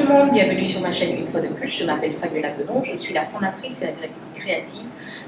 tout le monde, bienvenue sur ma chaîne une fois de plus. Je m'appelle Fabiola Bedon, je suis la fondatrice et la directrice créative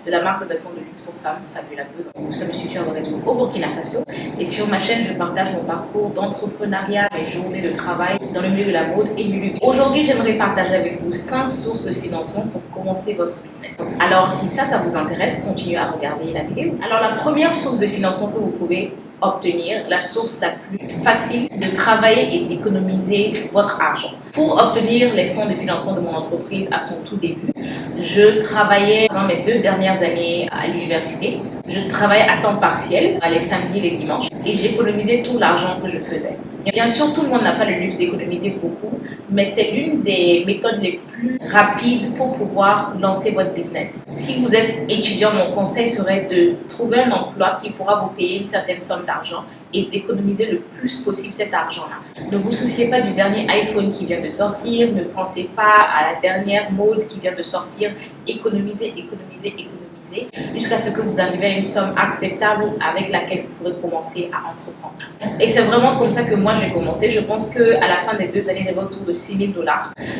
de la marque de vêtements de luxe pour femmes Fabiola Bedon. Nous sommes situés en Ouagadougou au Burkina Faso et sur ma chaîne je partage mon parcours d'entrepreneuriat, mes journées de travail dans le milieu de la mode et du luxe. Aujourd'hui j'aimerais partager avec vous 5 sources de financement pour commencer votre business. Alors si ça vous intéresse, continuez à regarder la vidéo. Alors la première source de financement que vous pouvez obtenir, la source la plus facile, c'est de travailler et d'économiser votre argent. Pour obtenir les fonds de financement de mon entreprise à son tout début, je travaillais pendant mes 2 dernières années à l'université. Je travaillais à temps partiel, les samedis et les dimanches, et j'économisais tout l'argent que je faisais. Bien sûr, tout le monde n'a pas le luxe d'économiser beaucoup, mais c'est l'une des méthodes les plus rapides pour pouvoir lancer votre business. Si vous êtes étudiant, mon conseil serait de trouver un emploi qui pourra vous payer une certaine somme d'argent et d'économiser le plus possible cet argent-là. Ne vous souciez pas du dernier iPhone qui vient de sortir, ne pensez pas à la dernière mode qui vient de sortir. Économisez, économisez, économisez jusqu'à ce que vous arrivez à une somme acceptable avec laquelle vous pourrez commencer à entreprendre. Et c'est vraiment comme ça que moi j'ai commencé. Je pense qu'à la fin des 2 années, j'avais autour de 6 000 $.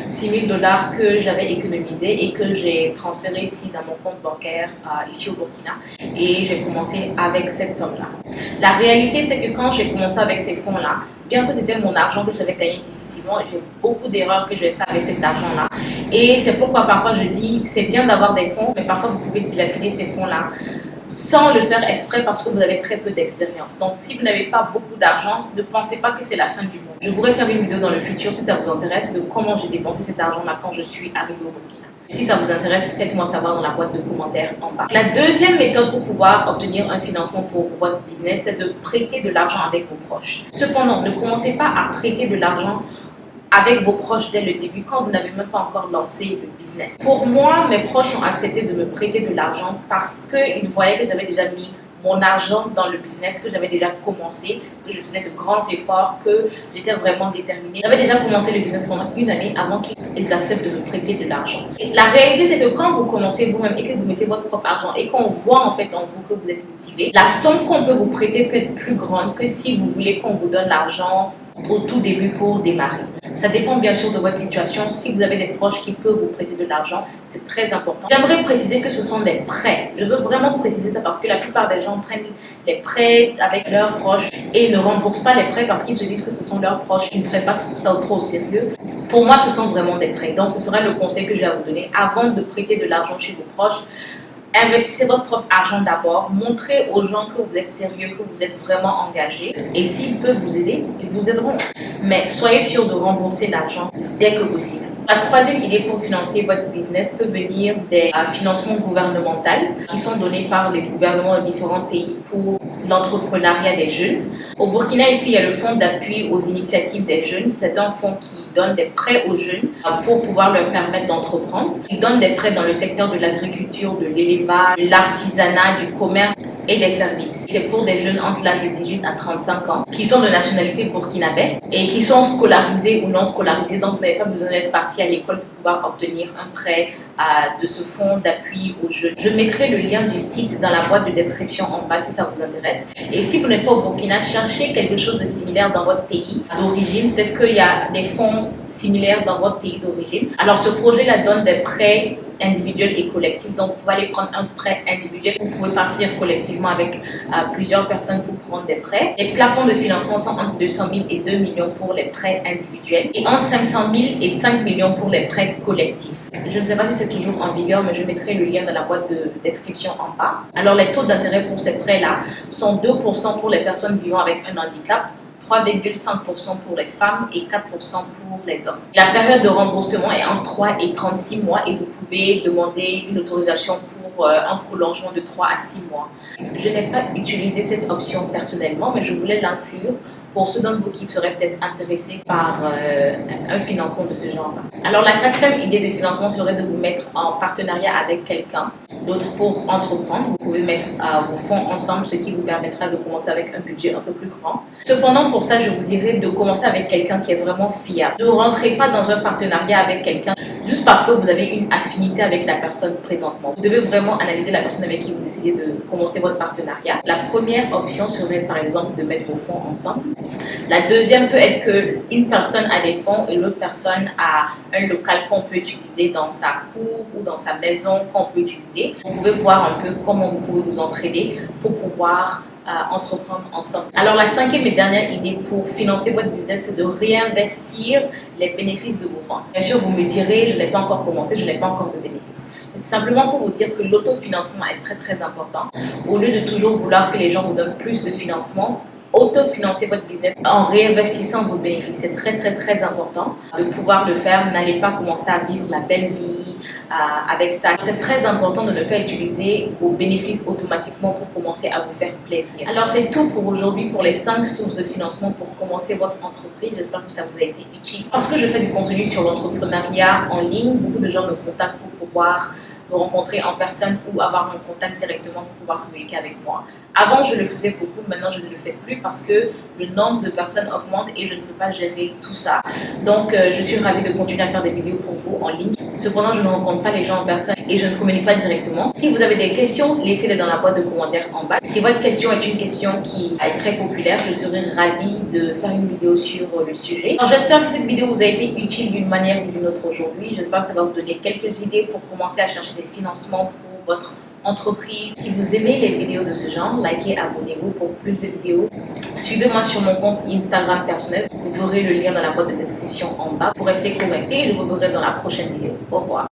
6 000 $ que j'avais économisé et que j'ai transféré ici dans mon compte bancaire ici au Burkina. Et j'ai commencé avec cette somme-là. La réalité, c'est que quand j'ai commencé avec ces fonds-là, bien que c'était mon argent que j'avais gagné difficilement, j'ai beaucoup d'erreurs que j'ai fait avec cet argent-là. Et c'est pourquoi parfois je dis que c'est bien d'avoir des fonds, mais parfois vous pouvez dilapider ces fonds-là sans le faire exprès parce que vous avez très peu d'expérience. Donc si vous n'avez pas beaucoup d'argent, ne pensez pas que c'est la fin du monde. Je pourrais faire une vidéo dans le futur si ça vous intéresse de comment j'ai dépensé cet argent-là quand je suis arrivée au Burkina. Si ça vous intéresse, faites-moi savoir dans la boîte de commentaires en bas. La deuxième méthode pour pouvoir obtenir un financement pour votre business, c'est de prêter de l'argent avec vos proches. Cependant, ne commencez pas à prêter de l'argent avec vos proches dès le début quand vous n'avez même pas encore lancé le business. Pour moi, mes proches ont accepté de me prêter de l'argent parce qu'ils voyaient que j'avais déjà mis mon argent dans le business, que j'avais déjà commencé, que je faisais de grands efforts, que j'étais vraiment déterminée. J'avais déjà commencé le business pendant 1 année avant qu'ils acceptent de me prêter de l'argent. La réalité, c'est que quand vous commencez vous-même et que vous mettez votre propre argent et qu'on voit en fait en vous que vous êtes motivé, la somme qu'on peut vous prêter peut être plus grande que si vous voulez qu'on vous donne l'argent au tout début pour démarrer. Ça dépend bien sûr de votre situation. Si vous avez des proches qui peuvent vous prêter de l'argent, c'est très important. J'aimerais préciser que ce sont des prêts. Je veux vraiment préciser ça parce que la plupart des gens prennent les prêts avec leurs proches et ne remboursent pas les prêts parce qu'ils se disent que ce sont leurs proches. Ils ne prennent pas ça trop au sérieux. Pour moi, ce sont vraiment des prêts. Donc, ce sera le conseil que je vais vous donner avant de prêter de l'argent chez vos proches. Investissez votre propre argent d'abord, montrez aux gens que vous êtes sérieux, que vous êtes vraiment engagé et s'ils peuvent vous aider, ils vous aideront. Mais soyez sûr de rembourser l'argent dès que possible. La troisième idée pour financer votre business peut venir des financements gouvernementaux qui sont donnés par les gouvernements de différents pays pour l'entrepreneuriat des jeunes. Au Burkina, ici, il y a le fonds d'appui aux initiatives des jeunes. C'est un fonds qui donne des prêts aux jeunes pour pouvoir leur permettre d'entreprendre. Il donne des prêts dans le secteur de l'agriculture, de l'élevage, de l'artisanat, du commerce et des services. C'est pour des jeunes entre l'âge de 18 à 35 ans qui sont de nationalité burkinabé et qui sont scolarisés ou non scolarisés. Donc, vous n'avez pas besoin d'être parti à l'école pour pouvoir obtenir un prêt de ce fonds d'appui aux jeunes. Je mettrai le lien du site dans la boîte de description en bas si ça vous intéresse. Et si vous n'êtes pas au Burkina, cherchez quelque chose de similaire dans votre pays d'origine. Peut-être qu'il y a des fonds similaires dans votre pays d'origine. Alors, ce projet-là donne des prêts individuels et collectifs. Donc, vous pouvez aller prendre un prêt individuel. Vous pouvez partir collectivement avec plusieurs personnes pour prendre des prêts. Les plafonds de financement sont entre 200 000 et 2 millions pour les prêts individuels et entre 500 000 et 5 millions pour les prêts collectifs. Je ne sais pas si c'est toujours en vigueur, mais je mettrai le lien dans la boîte de description en bas. Alors, les taux d'intérêt pour ces prêts-là sont 2% pour les personnes vivant avec un handicap, 3,5% pour les femmes et 4% pour les hommes. La période de remboursement est entre 3 et 36 mois et vous pouvez demander une autorisation pour un prolongement de 3 à 6 mois. Je n'ai pas utilisé cette option personnellement, mais je voulais l'inclure pour ceux d'entre vous qui seraient peut-être intéressés par un financement de ce genre-là. Alors la quatrième idée de financement serait de vous mettre en partenariat avec quelqu'un d'autre pour entreprendre. Vous pouvez mettre vos fonds ensemble, ce qui vous permettra de commencer avec un budget un peu plus grand. Cependant, pour ça, je vous dirais de commencer avec quelqu'un qui est vraiment fiable. Ne rentrez pas dans un partenariat avec quelqu'un juste juste parce que vous avez une affinité avec la personne présentement. Vous devez vraiment analyser la personne avec qui vous décidez de commencer votre partenariat. La première option serait par exemple de mettre vos fonds ensemble. La deuxième peut être qu'une personne a des fonds et l'autre personne a un local qu'on peut utiliser dans sa cour ou dans sa maison qu'on peut utiliser. Vous pouvez voir un peu comment vous pouvez vous entraider pour pouvoir entreprendre ensemble. Alors la cinquième et dernière idée pour financer votre business, c'est de réinvestir les bénéfices de vos ventes. Bien sûr, vous me direz, je n'ai pas encore commencé, je n'ai pas encore de bénéfices. C'est simplement pour vous dire que l'autofinancement est très très important. Au lieu de toujours vouloir que les gens vous donnent plus de financement, autofinancer votre business en réinvestissant vos bénéfices. C'est très très très important de pouvoir le faire. N'allez pas commencer à vivre la belle vie avec ça. C'est très important de ne pas utiliser vos bénéfices automatiquement pour commencer à vous faire plaisir. Alors c'est tout pour aujourd'hui pour les 5 sources de financement pour commencer votre entreprise. J'espère que ça vous a été utile. Parce que je fais du contenu sur l'entrepreneuriat en ligne, beaucoup de gens me contactent pour pouvoir me rencontrer en personne ou avoir mon contact directement pour pouvoir communiquer avec moi. Avant, je le faisais beaucoup, maintenant je ne le fais plus parce que le nombre de personnes augmente et je ne peux pas gérer tout ça. Donc, je suis ravie de continuer à faire des vidéos pour vous en ligne. Cependant, je ne rencontre pas les gens en personne et je ne communique pas directement. Si vous avez des questions, laissez-les dans la boîte de commentaires en bas. Si votre question est une question qui est très populaire, je serai ravie de faire une vidéo sur le sujet. J'espère que cette vidéo vous a été utile d'une manière ou d'une autre aujourd'hui. J'espère que ça va vous donner quelques idées pour commencer à chercher des financements pour votre entreprise. Si vous aimez les vidéos de ce genre, likez, abonnez-vous pour plus de vidéos. Suivez-moi sur mon compte Instagram personnel. Vous verrez le lien dans la boîte de description en bas pour rester connecté et je vous verrai dans la prochaine vidéo. Au revoir.